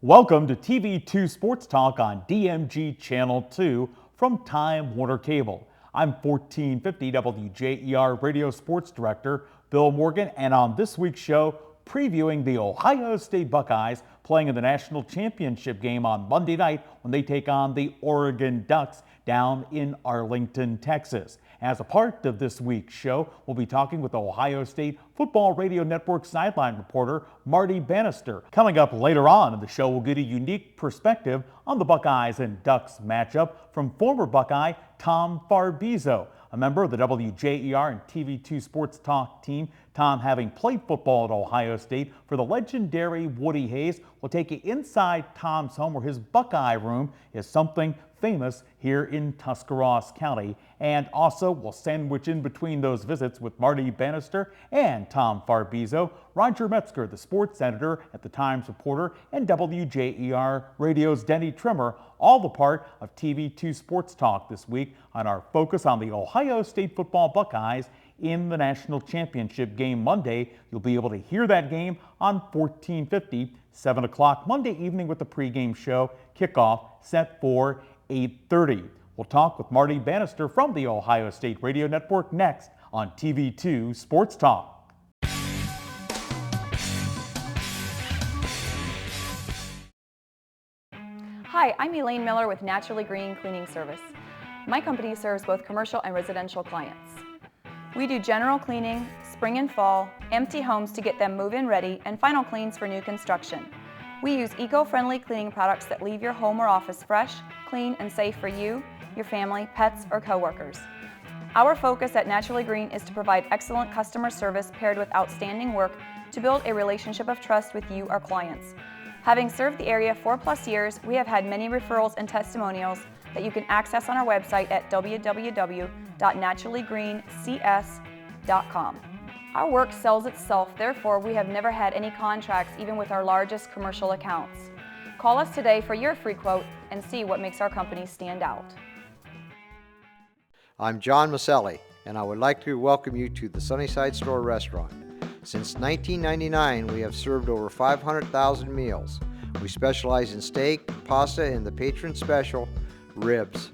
Welcome to TV2 Sports Talk on DMG Channel 2 from Time Warner Cable. I'm 1450 WJER Radio Sports Director Bill Morgan, and on this week's show, previewing the Ohio State Buckeyes playing in the national championship game on Monday night when they take on the Oregon Ducks down in Arlington, Texas. As a part of this week's show, we'll be talking with Ohio State Football Radio Network sideline reporter Marty Bannister. Coming up later on in the show, we'll get a unique perspective on the Buckeyes and Ducks matchup from former Buckeye Tom Farbizo, a member of the WJER and TV2 Sports Talk team. Tom, having played football at Ohio State for the legendary Woody Hayes, will take you inside Tom's home where his Buckeye room is something famous here in Tuscarawas County. And also we'll sandwich in between those visits with Marty Bannister and Tom Farbizo, Roger Metzger, the sports editor at the Times Reporter, and WJER Radio's Denny Trimmer, all the part of TV2 Sports Talk this week on our focus on the Ohio State football Buckeyes in the national championship game Monday. You'll be able to hear that game on 1450, 7 o'clock Monday evening with the pregame show. Kickoff set for 8:30. We'll talk with Marty Bannister from the Ohio State Radio Network next on TV2 Sports Talk. Hi, I'm Elaine Miller with Naturally Green Cleaning Service. My company serves both commercial and residential clients. We do general cleaning, spring and fall, empty homes to get them move-in ready, and final cleans for new construction. We use eco-friendly cleaning products that leave your home or office fresh, clean, and safe for you, your family, pets, or coworkers. Our focus at Naturally Green is to provide excellent customer service paired with outstanding work to build a relationship of trust with you, our clients. Having served the area 4+ years, we have had many referrals and testimonials that you can access on our website at www.naturallygreencs.com. Our work sells itself, therefore we have never had any contracts even with our largest commercial accounts. Call us today for your free quote and see what makes our company stand out. I'm John Maselli, and I would like to welcome you to the Sunnyside Store restaurant. Since 1999, we have served over 500,000 meals. We specialize in steak, pasta, and the patron special, ribs.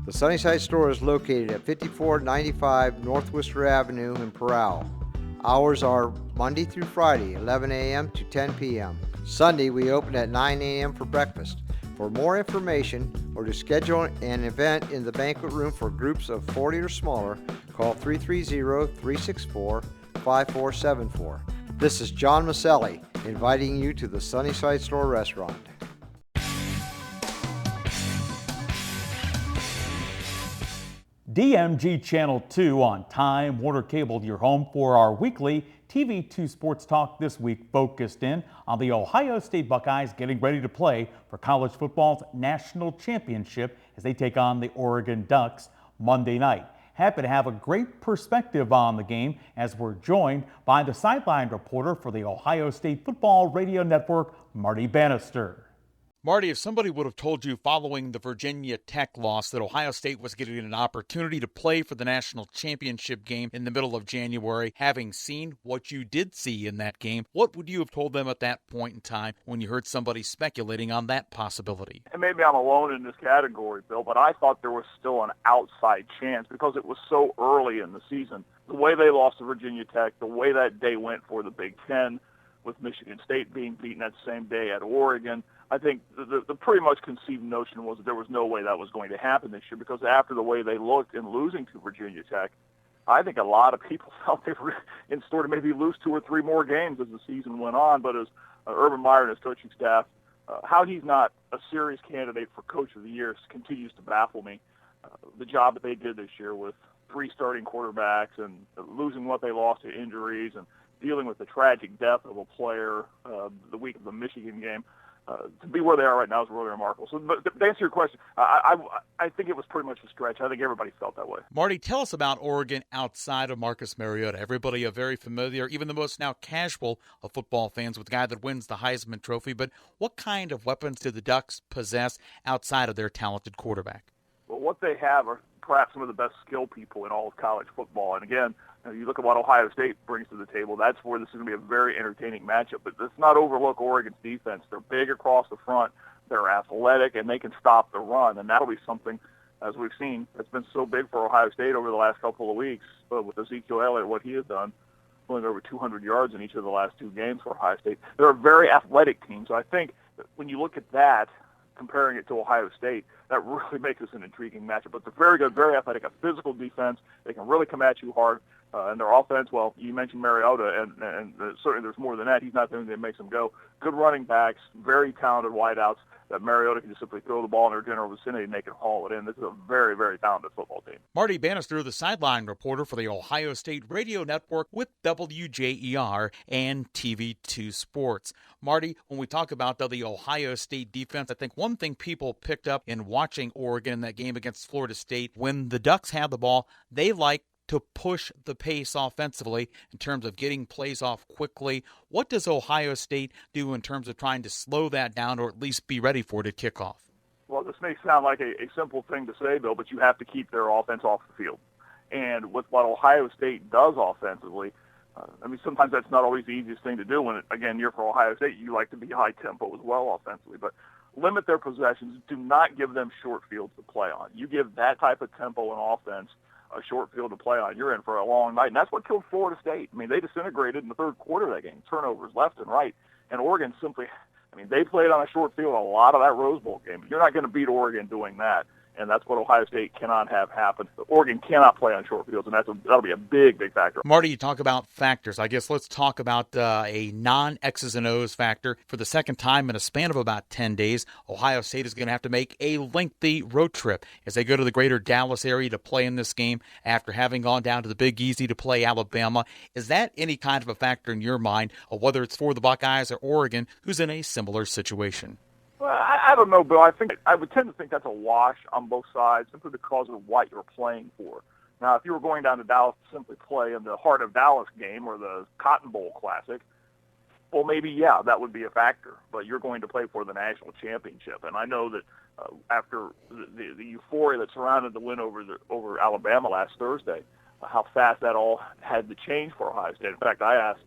The Sunnyside Store is located at 5495 North Worcester Avenue in Parral. Hours are Monday through Friday, 11 a.m. to 10 p.m. Sunday, we open at 9 a.m. for breakfast. For more information or to schedule an event in the banquet room for groups of 40 or smaller, call 330-364-5474. This is John Maselli inviting you to the Sunnyside Store restaurant. DMG Channel 2 on Time Warner Cable, your home for our weekly TV2 Sports Talk. This week focused in on the Ohio State Buckeyes getting ready to play for college football's national championship as they take on the Oregon Ducks Monday night. Happy to have a great perspective on the game as we're joined by the sideline reporter for the Ohio State Football Radio Network, Marty Bannister. Marty, if somebody would have told you following the Virginia Tech loss that Ohio State was getting an opportunity to play for the national championship game in the middle of January, having seen what you did see in that game, what would you have told them at that point in time when you heard somebody speculating on that possibility? And maybe I'm alone in this category, Bill, but I thought there was still an outside chance because it was so early in the season. The way they lost to Virginia Tech, the way that day went for the Big Ten, with Michigan State being beaten that same day at Oregon, I think the pretty much conceived notion was that there was no way that was going to happen this year because after the way they looked in losing to Virginia Tech, I think a lot of people felt they were in store to maybe lose 2 or 3 more games as the season went on. But as Urban Meyer and his coaching staff, how he's not a serious candidate for Coach of the Year continues to baffle me. The job that they did this year with 3 starting quarterbacks and losing what they lost to injuries and dealing with the tragic death of a player the week of the Michigan game, to be where they are right now is really remarkable. So, but to answer your question, I think it was pretty much a stretch. I think everybody felt that way. Marty, tell us about Oregon outside of Marcus Mariota. Everybody are very familiar, even the most now casual of football fans, with the guy that wins the Heisman Trophy. But what kind of weapons do the Ducks possess outside of their talented quarterback? Well, what they have are perhaps some of the best skill people in all of college football. And again, You look at what Ohio State brings to the table. That's where this is going to be a very entertaining matchup. But let's not overlook Oregon's defense. They're big across the front. They're athletic, and they can stop the run. And that'll be something, as we've seen, that's been so big for Ohio State over the last couple of weeks. But with Ezekiel Elliott, what he has done, going over 200 yards in each of the last 2 games for Ohio State. They're a very athletic team. So I think when you look at that, comparing it to Ohio State, that really makes this an intriguing matchup. But they're very good, very athletic, a physical defense. They can really come at you hard. And their offense, well, you mentioned Mariota, and certainly there's more than that. He's not the thing that makes them go. Good running backs, very talented wideouts that Mariota can just simply throw the ball in their general vicinity and they can haul it in. This is a very, very talented football team. Marty Bannister, the sideline reporter for the Ohio State Radio Network with WJER and TV2 Sports. Marty, when we talk about the Ohio State defense, I think one thing people picked up in watching Oregon in that game against Florida State, when the Ducks had the ball, they like to push the pace offensively in terms of getting plays off quickly. What does Ohio State do in terms of trying to slow that down or at least be ready for it at kickoff? Well, this may sound like a simple thing to say, Bill, but you have to keep their offense off the field. And with what Ohio State does offensively, sometimes that's not always the easiest thing to do when, again, you're for Ohio State. You like to be high tempo as well offensively. But limit their possessions. Do not give them short fields to play on. You give that type of tempo and offense a short field to play on, you're in for a long night. And that's what killed Florida State. They disintegrated in the third quarter of that game, turnovers left and right. And Oregon simply, they played on a short field a lot of that Rose Bowl game. You're not going to beat Oregon doing that. And that's what Ohio State cannot have happen. Oregon cannot play on short fields, and that'll be a big, big factor. Marty, you talk about factors. I guess let's talk about a non-X's and O's factor. For the second time in a span of about 10 days, Ohio State is going to have to make a lengthy road trip as they go to the greater Dallas area to play in this game after having gone down to the Big Easy to play Alabama. Is that any kind of a factor in your mind, or whether it's for the Buckeyes or Oregon, who's in a similar situation? Well, I don't know, Bill. I would tend to think that's a wash on both sides simply because of what you're playing for. Now, if you were going down to Dallas to simply play in the Heart of Dallas game or the Cotton Bowl Classic, well, maybe, yeah, that would be a factor. But you're going to play for the national championship. And I know that after the euphoria that surrounded the win over Alabama last Thursday, how fast that all had to change for Ohio State. In fact, I asked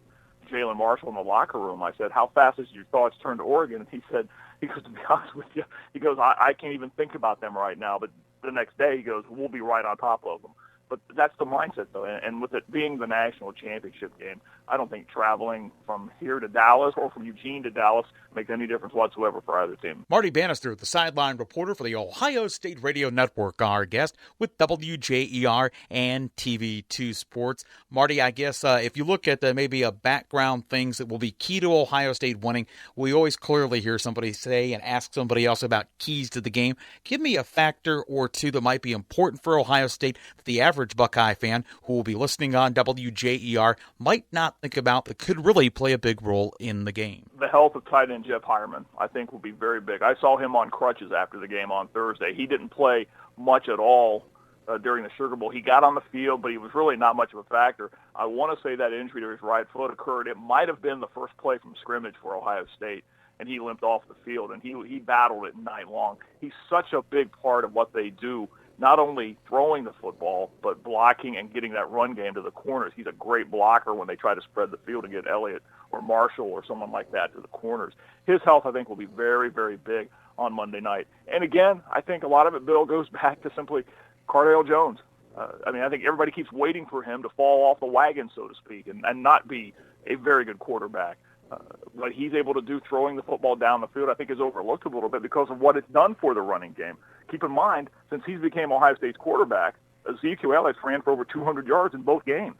Jalen Marshall in the locker room, I said, how fast has your thoughts turned to Oregon? And he goes, to be honest with you, I can't even think about them right now. But the next day, he goes, we'll be right on top of them. But that's the mindset, though. And with it being the national championship game, I don't think traveling from here to Dallas or from Eugene to Dallas makes any difference whatsoever for either team. Marty Bannister, the sideline reporter for the Ohio State Radio Network, our guest with WJER and TV2 Sports. Marty, I guess if you look at maybe a background things that will be key to Ohio State winning, we always clearly hear somebody say and ask somebody else about keys to the game. Give me a factor or two that might be important for Ohio State that the average Buckeye fan who will be listening on WJER might not think about that could really play a big role in the game. The health of tight end Jeff Hireman, I think, will be very big. I saw him on crutches after the game on Thursday. He didn't play much at all during the Sugar Bowl. He got on the field, but he was really not much of a factor. I want to say that injury to his right foot occurred. It might have been the first play from scrimmage for Ohio State, and he limped off the field, and he battled it night long. He's such a big part of what they do, not only throwing the football, but blocking and getting that run game to the corners. He's a great blocker when they try to spread the field and get Elliott or Marshall or someone like that to the corners. His health, I think, will be very, very big on Monday night. And again, I think a lot of it, Bill, goes back to simply Cardale Jones. I think everybody keeps waiting for him to fall off the wagon, so to speak, and not be a very good quarterback. What he's able to do throwing the football down the field, I think, is overlooked a little bit because of what it's done for the running game. Keep in mind, since he's became Ohio State's quarterback, Ezekiel Elliott ran for over 200 yards in both games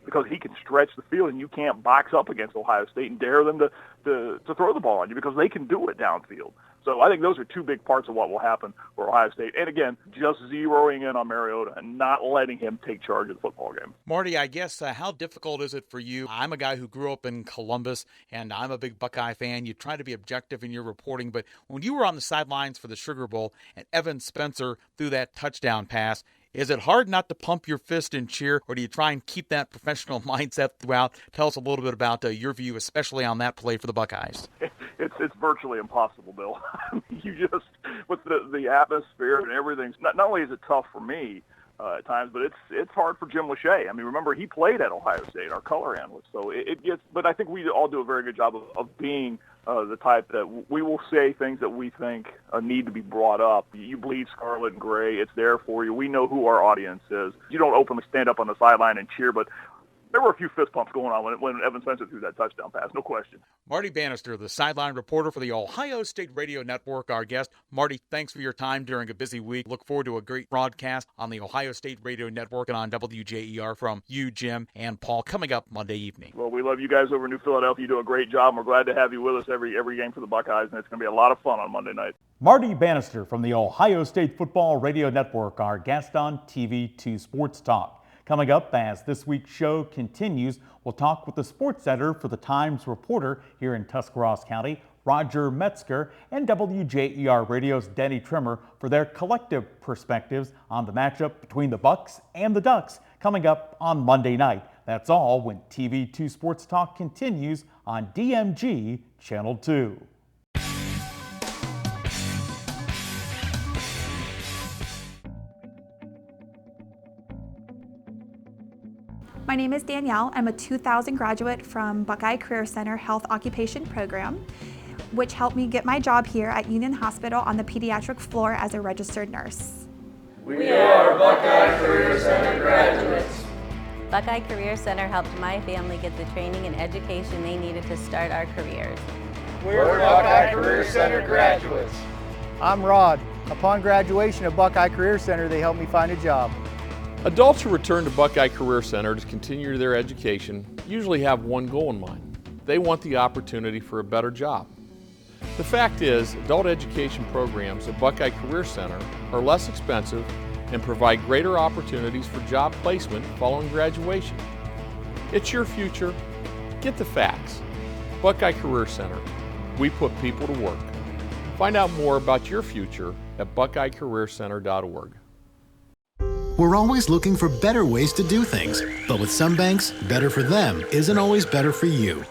because he can stretch the field, and you can't box up against Ohio State and dare them to throw the ball on you because they can do it downfield. So I think those are two big parts of what will happen for Ohio State. And again, just zeroing in on Mariota and not letting him take charge of the football game. Marty, I guess how difficult is it for you? I'm a guy who grew up in Columbus, and I'm a big Buckeye fan. You try to be objective in your reporting, but when you were on the sidelines for the Sugar Bowl and Evan Spencer threw that touchdown pass, is it hard not to pump your fist and cheer, or do you try and keep that professional mindset throughout? Tell us a little bit about your view, especially on that play for the Buckeyes. It's virtually impossible, Bill. You just, with the atmosphere and everything, not only is it tough for me, at times, but it's hard for Jim Lachey. I mean, remember, he played at Ohio State, our color analyst. So it gets, but I think we all do a very good job of being the type that we will say things that we think need to be brought up. You bleed scarlet and gray. It's there for you. We know who our audience is. You don't openly stand up on the sideline and cheer, but there were a few fist pumps going on when Evan Spencer threw that touchdown pass, no question. Marty Bannister, the sideline reporter for the Ohio State Radio Network, our guest. Marty, thanks for your time during a busy week. Look forward to a great broadcast on the Ohio State Radio Network and on WJER from you, Jim, and Paul coming up Monday evening. Well, we love you guys over in New Philadelphia. You do a great job, and we're glad to have you with us every game for the Buckeyes, and it's going to be a lot of fun on Monday night. Marty Bannister from the Ohio State Football Radio Network, our guest on TV2 Sports Talk. Coming up as this week's show continues, we'll talk with the sports editor for the Times reporter here in Tuscarawas County, Roger Metzger, and WJER Radio's Denny Trimmer for their collective perspectives on the matchup between the Bucks and the Ducks coming up on Monday night. That's all when TV2 Sports Talk continues on DMG Channel 2. My name is Danielle. I'm a 2000 graduate from Buckeye Career Center Health Occupation Program, which helped me get my job here at Union Hospital on the pediatric floor as a registered nurse. We are Buckeye Career Center graduates. Buckeye Career Center helped my family get the training and education they needed to start our careers. We're Buckeye Career Center graduates. I'm Rod. Upon graduation of Buckeye Career Center, they helped me find a job. Adults who return to Buckeye Career Center to continue their education usually have one goal in mind. They want the opportunity for a better job. The fact is, adult education programs at Buckeye Career Center are less expensive and provide greater opportunities for job placement following graduation. It's your future. Get the facts. Buckeye Career Center. We put people to work. Find out more about your future at buckeyecareercenter.org. We're always looking for better ways to do things, but with some banks, better for them isn't always better for you.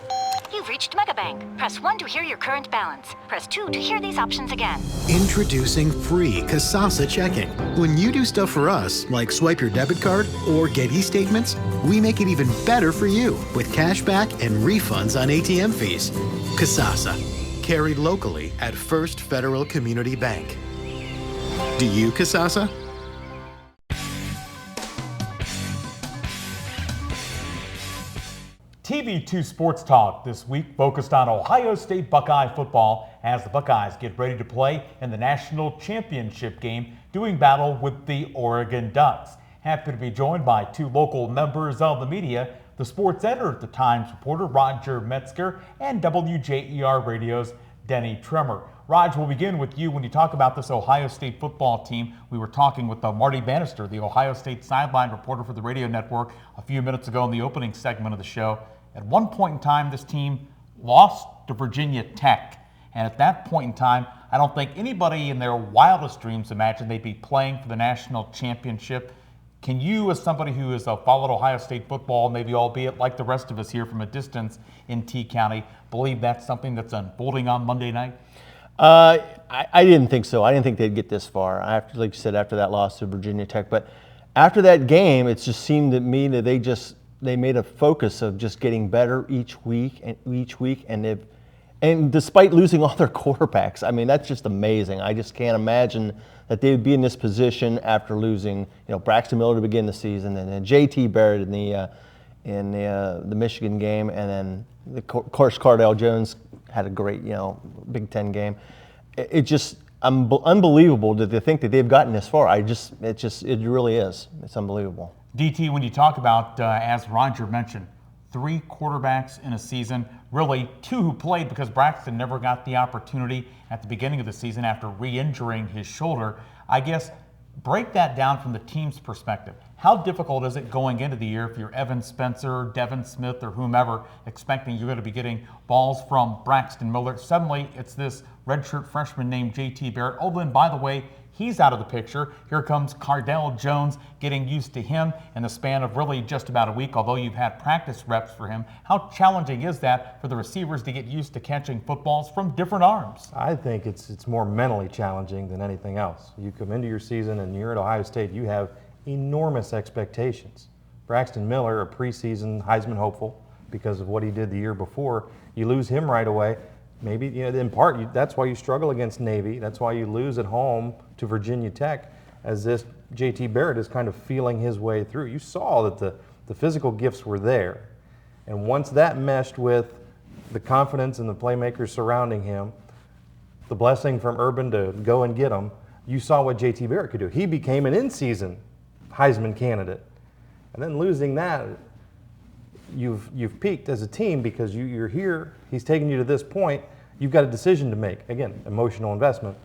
You've reached MegaBank. Press 1 to hear your current balance. Press 2 to hear these options again. Introducing free Kasasa checking. When you do stuff for us, like swipe your debit card or get e-statements, we make it even better for you with cash back and refunds on ATM fees. Kasasa, carried locally at First Federal Community Bank. Do you Kasasa? TV2 Sports Talk this week focused on Ohio State Buckeye football as the Buckeyes get ready to play in the national championship game, doing battle with the Oregon Ducks. Happy to be joined by two local members of the media, the sports editor at the Times reporter Roger Metzger and WJER Radio's Denny Trimmer. Raj, we'll begin with you. When you talk about this Ohio State football team, we were talking with Marty Bannister, the Ohio State sideline reporter for the radio network, a few minutes ago in the opening segment of the show. At one point in time, this team lost to Virginia Tech. And at that point in time, I don't think anybody in their wildest dreams imagined they'd be playing for the national championship. Can you, as somebody who has followed Ohio State football, maybe albeit like the rest of us here from a distance in T County, believe that's something that's unfolding on Monday night? I didn't think so. I didn't think they'd get this far, like you said, after that loss to Virginia Tech. But after that game, it just seemed to me that they made a focus of just getting better each week, and despite losing all their quarterbacks, I mean, that's just amazing. I just can't imagine that they would be in this position after losing, Braxton Miller to begin the season, and then J.T. Barrett in the Michigan game, and then of course Cardale Jones had a great, Big Ten game. It just unbelievable that they think that they've gotten this far. It really is. It's unbelievable. DT, when you talk about, as Roger mentioned, 3 quarterbacks in a season, really 2 who played because Braxton never got the opportunity at the beginning of the season after re-injuring his shoulder. I guess break that down from the team's perspective. How difficult is it going into the year if you're Evan Spencer, Devin Smith, or whomever, expecting you're going to be getting balls from Braxton Miller? Suddenly, it's this redshirt freshman named J.T. Barrett. Oh, and by the way, he's out of the picture. Here comes Cardale Jones, getting used to him in the span of really just about a week, although you've had practice reps for him. How challenging is that for the receivers to get used to catching footballs from different arms? I think it's more mentally challenging than anything else. You come into your season and you're at Ohio State, you have enormous expectations. Braxton Miller, a preseason Heisman hopeful because of what he did the year before, you lose him right away. Maybe, in part, that's why you struggle against Navy. That's why you lose at home to Virginia Tech, as this J.T. Barrett is kind of feeling his way through. You saw that the physical gifts were there. And once that meshed with the confidence and the playmakers surrounding him, the blessing from Urban to go and get him, you saw what J.T. Barrett could do. He became an in-season Heisman candidate. And then losing that, you've peaked as a team because you're here. He's taken you to this point. You've got a decision to make. Again, emotional investment.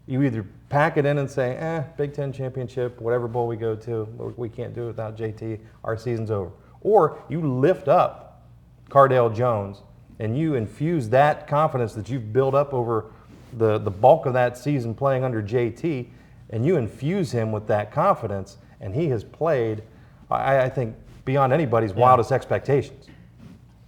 You either pack it in and say, Big Ten championship, whatever bowl we go to, we can't do it without JT, our season's over. Or you lift up Cardale Jones and you infuse that confidence that you've built up over the bulk of that season playing under JT, and you infuse him with that confidence, and he has played, I think, beyond anybody's wildest expectations.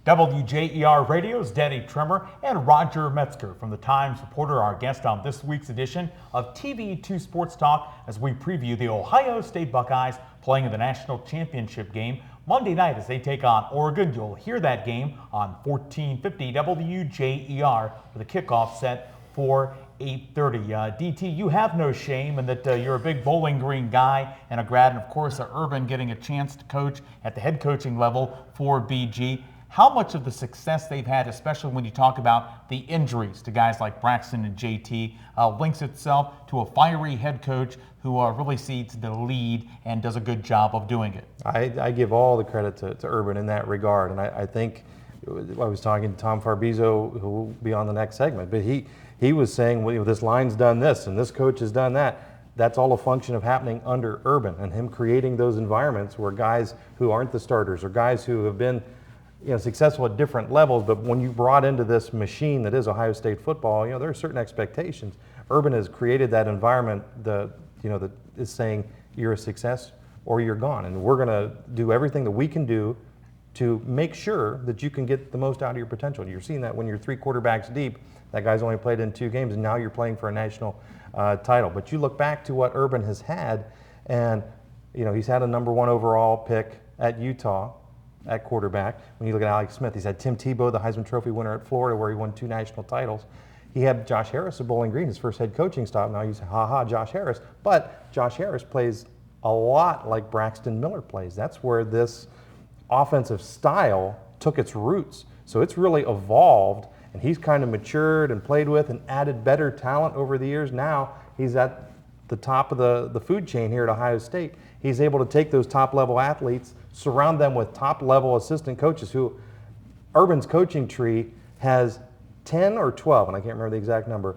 WJER Radio's Danny Trimmer and Roger Metzger from the Times Reporter, our guest on this week's edition of TV2 Sports Talk as we preview the Ohio State Buckeyes playing in the national championship game Monday night as they take on Oregon. You'll hear that game on 1450 WJER with a kickoff set for 8:30. DT, you have no shame in that you're a big Bowling Green guy and a grad, and of course Urban getting a chance to coach at the head coaching level for BG. How much of the success they've had, especially when you talk about the injuries to guys like Braxton and JT, links itself to a fiery head coach who really sees the lead and does a good job of doing it? I give all the credit to Urban in that regard, and I think I was talking to Tom Farbizo, who will be on the next segment, but he was saying, well, this line's done this and this coach has done that. That's all a function of happening under Urban and him creating those environments where guys who aren't the starters or guys who have been successful at different levels, but when you brought into this machine that is Ohio State football, there are certain expectations. Urban has created that environment that is saying you're a success or you're gone, and we're going to do everything that we can do to make sure that you can get the most out of your potential. You're seeing that when you're 3 quarterbacks deep. That guy's only played in 2 games, and now you're playing for a national title. But you look back to what Urban has had, and he's had a #1 overall pick at Utah at quarterback. When you look at Alex Smith, he's had Tim Tebow, the Heisman Trophy winner at Florida, where he won 2 national titles. He had Josh Harris at Bowling Green, his first head coaching stop. Now you say, Josh Harris. But Josh Harris plays a lot like Braxton Miller plays. That's where this offensive style took its roots. So it's really evolved, and he's kind of matured and played with and added better talent over the years. Now he's at the top of the food chain here at Ohio State. He's able to take those top-level athletes, surround them with top-level assistant coaches who Urban's coaching tree has 10 or 12, and I can't remember the exact number,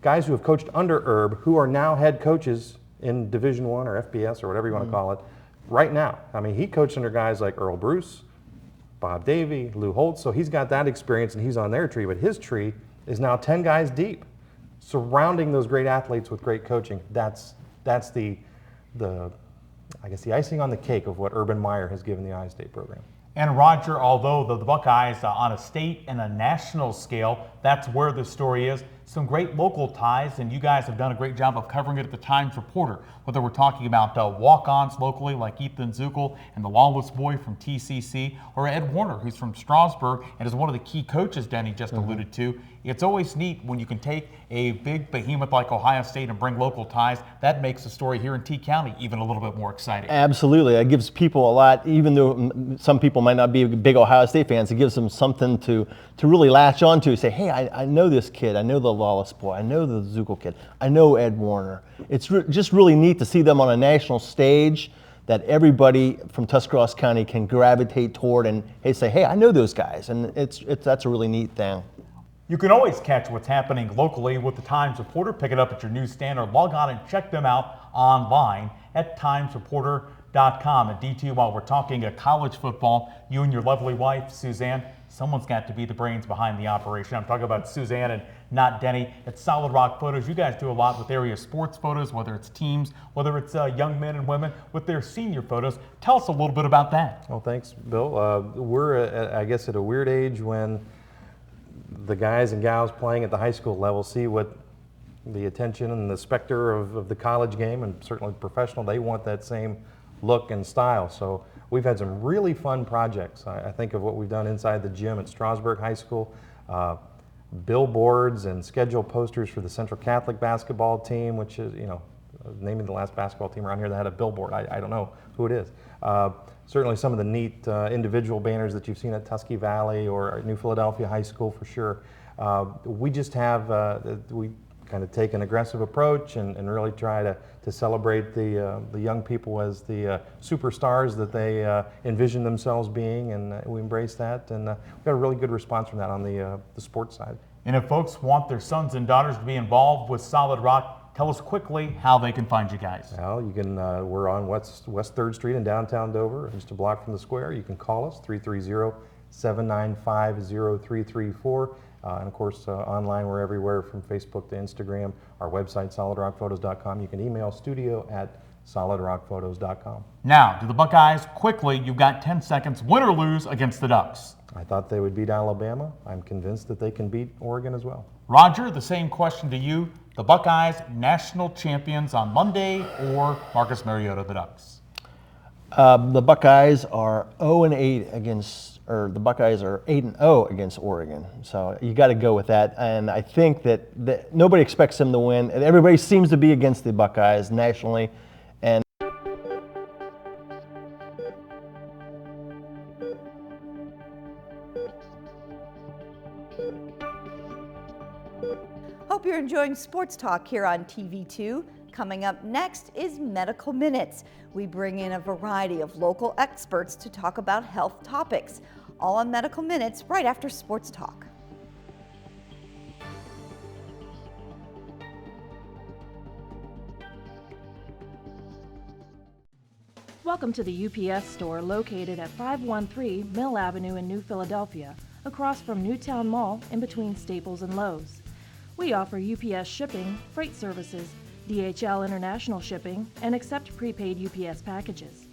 guys who have coached under Urb who are now head coaches in Division I or FBS or whatever you want to call it right now. I mean, he coached under guys like Earl Bruce, Bob Davey, Lou Holtz, so he's got that experience and he's on their tree, but his tree is now 10 guys deep, surrounding those great athletes with great coaching. That's the I guess the icing on the cake of what Urban Meyer has given the Ohio State program. And Roger, although the Buckeyes on a state and a national scale, that's where the story is. Some great local ties, and you guys have done a great job of covering it at the Times Reporter, whether we're talking about walk-ons locally like Ethan Zuckel and the Lawless Boy from TCC, or Ed Warner, who's from Strasburg and is one of the key coaches Denny just alluded to. It's always neat when you can take a big behemoth like Ohio State and bring local ties. That makes the story here in T County even a little bit more exciting. Absolutely. It gives people a lot, even though some people might not be big Ohio State fans, it gives them something to really latch on to. Say, hey, I know this kid. I know the Lawless Boy. I know the Zuckel kid. I know Ed Warner. It's just really neat to see them on a national stage that everybody from Tuscarawas County can gravitate toward and say, hey, I know those guys. And that's a really neat thing. You can always catch what's happening locally with the Times Reporter. Pick it up at your newsstand or log on and check them out online at timesreporter.com. And D2, while we're talking college football, you and your lovely wife, Suzanne, someone's got to be the brains behind the operation. I'm talking about Suzanne and not Denny. At Solid Rock Photos, you guys do a lot with area sports photos, whether it's teams, whether it's young men and women with their senior photos. Tell us a little bit about that. Well, thanks, Bill. We're, I guess, at a weird age when the guys and gals playing at the high school level see what the attention and the specter of the college game, and certainly professional. They want that same look and style. So we've had some really fun projects. I think of what we've done inside the gym at Strasburg High School, billboards and schedule posters for the Central Catholic basketball team, which is, naming the last basketball team around here that had a billboard. I don't know who it is. Certainly some of the neat individual banners that you've seen at Tusky Valley or New Philadelphia High School for sure. We just have, we kind of take an aggressive approach and really try to celebrate the young people as the superstars that they envision themselves being, and we embrace that, and we've got a really good response from that on the sports side. And if folks want their sons and daughters to be involved with Solid Rock, tell us quickly how they can find you guys. Well, you can, we're on West 3rd Street in downtown Dover, just a block from the square. You can call us, 330-795-0334. And of course, online, we're everywhere from Facebook to Instagram. Our website, solidrockphotos.com. You can email studio@solidrockphotos.com. Now, to the Buckeyes, quickly, you've got 10 seconds, win or lose against the Ducks. I thought they would beat Alabama. I'm convinced that they can beat Oregon as well. Roger, the same question to you. The Buckeyes, national champions on Monday, or Marcus Mariota, the Ducks? The Buckeyes are 0-8 against, or the Buckeyes are 8-0 against Oregon. So you got to go with that. And I think that nobody expects them to win. And everybody seems to be against the Buckeyes nationally. And hope you're enjoying Sports Talk here on TV2. Coming up next is Medical Minutes. We bring in a variety of local experts to talk about health topics, all on Medical Minutes right after Sports Talk. Welcome to the UPS store located at 513 Mill Avenue in New Philadelphia, across from Newtown Mall in between Staples and Lowe's. We offer UPS shipping, freight services, DHL international shipping, and accept prepaid UPS packages.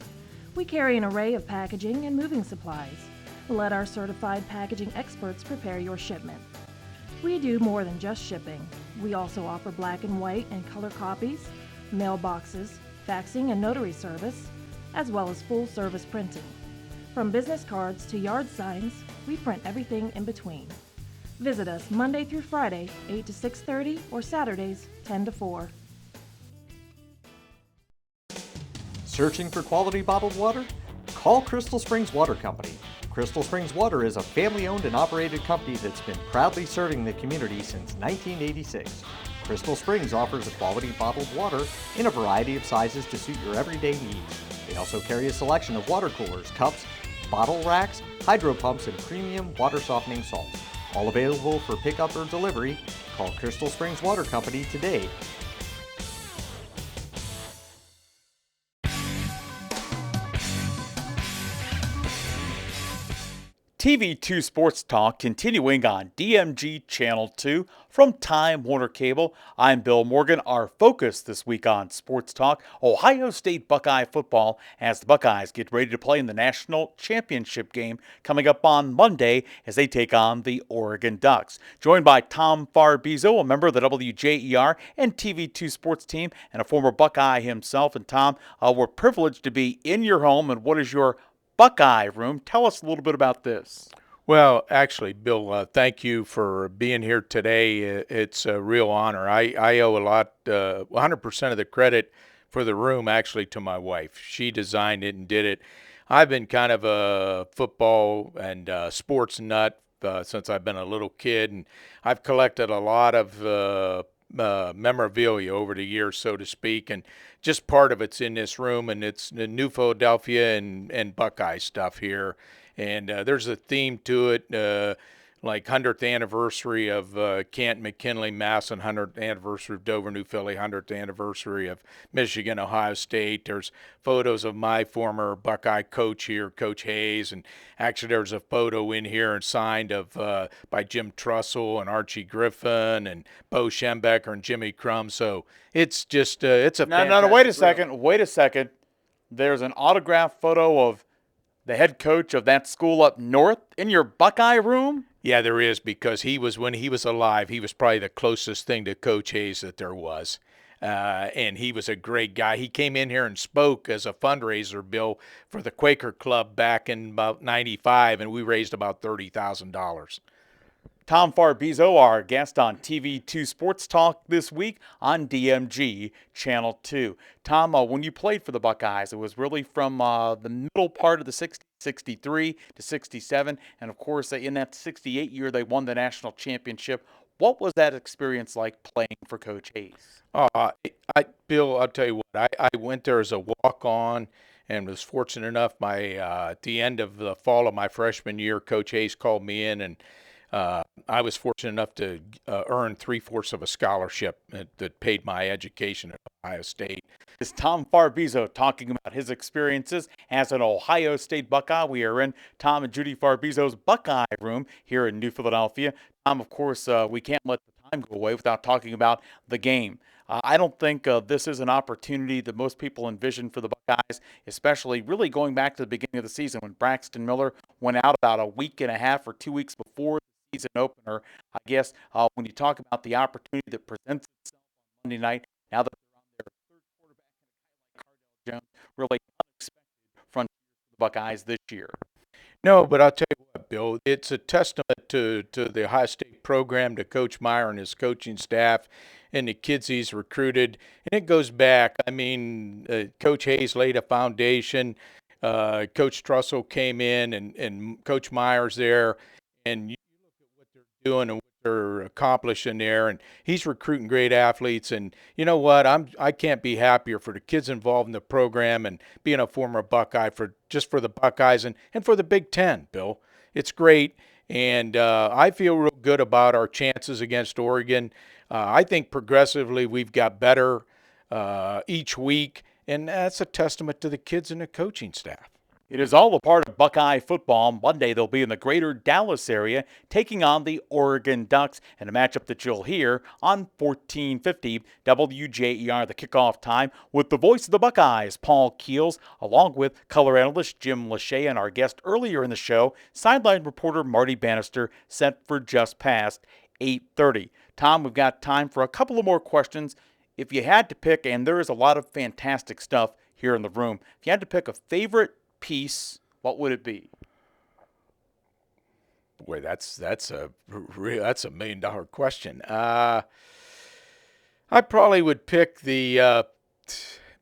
We carry an array of packaging and moving supplies. Let our certified packaging experts prepare your shipment. We do more than just shipping. We also offer black and white and color copies, mailboxes, faxing and notary service, as well as full service printing. From business cards to yard signs, we print everything in between. Visit us Monday through Friday, 8 to 6:30, or Saturdays, 10 to 4. Searching for quality bottled water? Call Crystal Springs Water Company. Crystal Springs Water is a family-owned and operated company that's been proudly serving the community since 1986. Crystal Springs offers a quality bottled water in a variety of sizes to suit your everyday needs. They also carry a selection of water coolers, cups, bottle racks, hydro pumps, and premium water softening salts. All available for pickup or delivery. Call Crystal Springs Water Company today. TV2 Sports Talk continuing on DMG Channel 2 from Time Warner Cable. I'm Bill Morgan. Our focus this week on Sports Talk, Ohio State Buckeye football, as the Buckeyes get ready to play in the national championship game coming up on Monday as they take on the Oregon Ducks. Joined by Tom Farbizo, a member of the WJER and TV2 Sports team and a former Buckeye himself. And Tom, we're privileged to be in your home. And what is your Buckeye room? Tell us a little bit about this. Well, actually, Bill, thank you for being here today. It's a real honor. I owe a lot, 100% of the credit for the room actually to my wife. She designed it and did it. I've been kind of a football and sports nut since I've been a little kid, and I've collected a lot of memorabilia over the years, so to speak, and just part of it's in this room, and it's New Philadelphia and Buckeye stuff here, and there's a theme to it, like 100th anniversary of Canton, McKinley, Mass, and 100th anniversary of Dover, New Philly, 100th anniversary of Michigan, Ohio State. There's photos of my former Buckeye coach here, Coach Hayes, and actually there's a photo in here and signed of by Jim Trussell and Archie Griffin and Bo Schembecker and Jimmy Crum. So it's just it's a No, wait a second. There's an autographed photo of the head coach of that school up north in your Buckeye room? Yeah, there is, because when he was alive, he was probably the closest thing to Coach Hayes that there was. And he was a great guy. He came in here and spoke as a fundraiser, Bill, for the Quaker Club back in about 95, and we raised about $30,000. Tom Farbizo, our guest on TV2 Sports Talk this week on DMG Channel 2. Tom, when you played for the Buckeyes, it was really from the middle part of the 60s, 63 to 67, and of course in that 68 year they won the national championship. What was that experience like playing for Coach Hayes? Bill, I'll tell you what, I went there as a walk-on and was fortunate enough at the end of the fall of my freshman year, Coach Hayes called me in, and I was fortunate enough to earn 3/4 of a scholarship that paid my education at Ohio State. This is Tom Farbizo talking about his experiences as an Ohio State Buckeye. We are in Tom and Judy Farbizo's Buckeye room here in New Philadelphia. Tom, of course, we can't let the time go away without talking about the game. I don't think this is an opportunity that most people envision for the Buckeyes, especially really going back to the beginning of the season when Braxton Miller went out about a week and a half or 2 weeks before the season opener. I guess when you talk about the opportunity that presents itself on Monday night, now that they're on their third quarterback and a guy like Cardale Jones, really unexpected frontier for the Buckeyes this year. No, but I'll tell you what, Bill, it's a testament to the Ohio State program, to Coach Meyer and his coaching staff, and the kids he's recruited. And it goes back. I mean, Coach Hayes laid a foundation. Coach Trussell came in, and Coach Meyer's there. And you look at what they're doing and what they're accomplishing there, and he's recruiting great athletes. And you know what? I can't be happier for the kids involved in the program, and being a former Buckeye for the Buckeyes and for the Big Ten, Bill. It's great, and I feel real good about our chances against Oregon. I think progressively we've got better each week, and that's a testament to the kids and the coaching staff. It is all a part of Buckeye football. Monday, they'll be in the greater Dallas area taking on the Oregon Ducks in a matchup that you'll hear on 1450 WJER, the kickoff time, with the voice of the Buckeyes, Paul Keels, along with color analyst Jim Lachey, and our guest earlier in the show, sideline reporter Marty Bannister, set for just past 8:30. Tom, we've got time for a couple of more questions. If you had to pick, and there is a lot of fantastic stuff here in the room, if you had to pick a favorite piece, what would it be? Boy, that's a $1 million question. I probably would pick the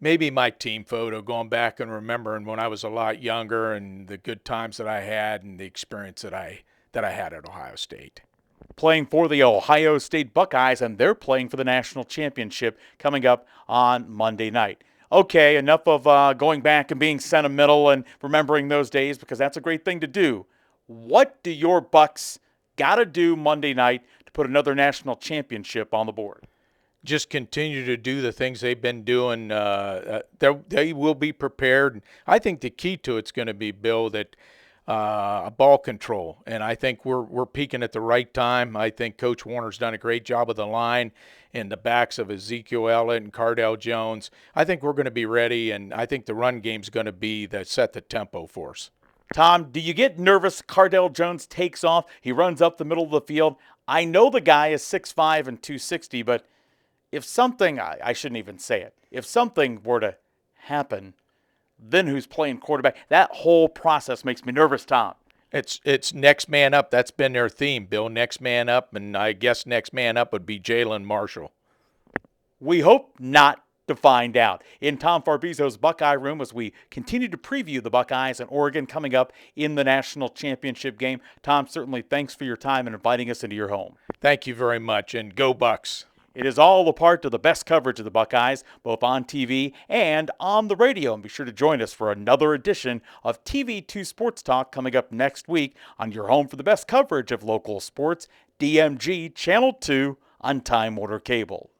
maybe my team photo, going back and remembering when I was a lot younger and the good times that I had and the experience that I had at Ohio State. Playing for the Ohio State Buckeyes, and they're playing for the national championship coming up on Monday night. Okay, enough of going back and being sentimental and remembering those days, because that's a great thing to do. What do your Bucks got to do Monday night to put another national championship on the board? Just continue to do the things they've been doing. They will be prepared. I think the key to it's going to be, Bill, that ball control, and I think we're peaking at the right time. I think Coach Warner's done a great job with the line and the backs of Ezekiel Elliott and Cardale Jones. I think we're going to be ready, and I think the run game's going to be set the tempo for us. Tom, do you get nervous? Cardale Jones takes off. He runs up the middle of the field. I know the guy is 6'5" and 260, but if something, I shouldn't even say it, if something were to happen, then who's playing quarterback? That whole process makes me nervous, Tom. It's next man up. That's been their theme, Bill. Next man up, and I guess next man up would be Jalen Marshall. We hope not to find out. In Tom Farbizo's Buckeye room, as we continue to preview the Buckeyes and Oregon coming up in the national championship game. Tom, certainly thanks for your time and inviting us into your home. Thank you very much, and go Bucks. It is all a part of the best coverage of the Buckeyes, both on TV and on the radio. And be sure to join us for another edition of TV2 Sports Talk coming up next week on your home for the best coverage of local sports, DMG Channel 2 on Time Warner Cable.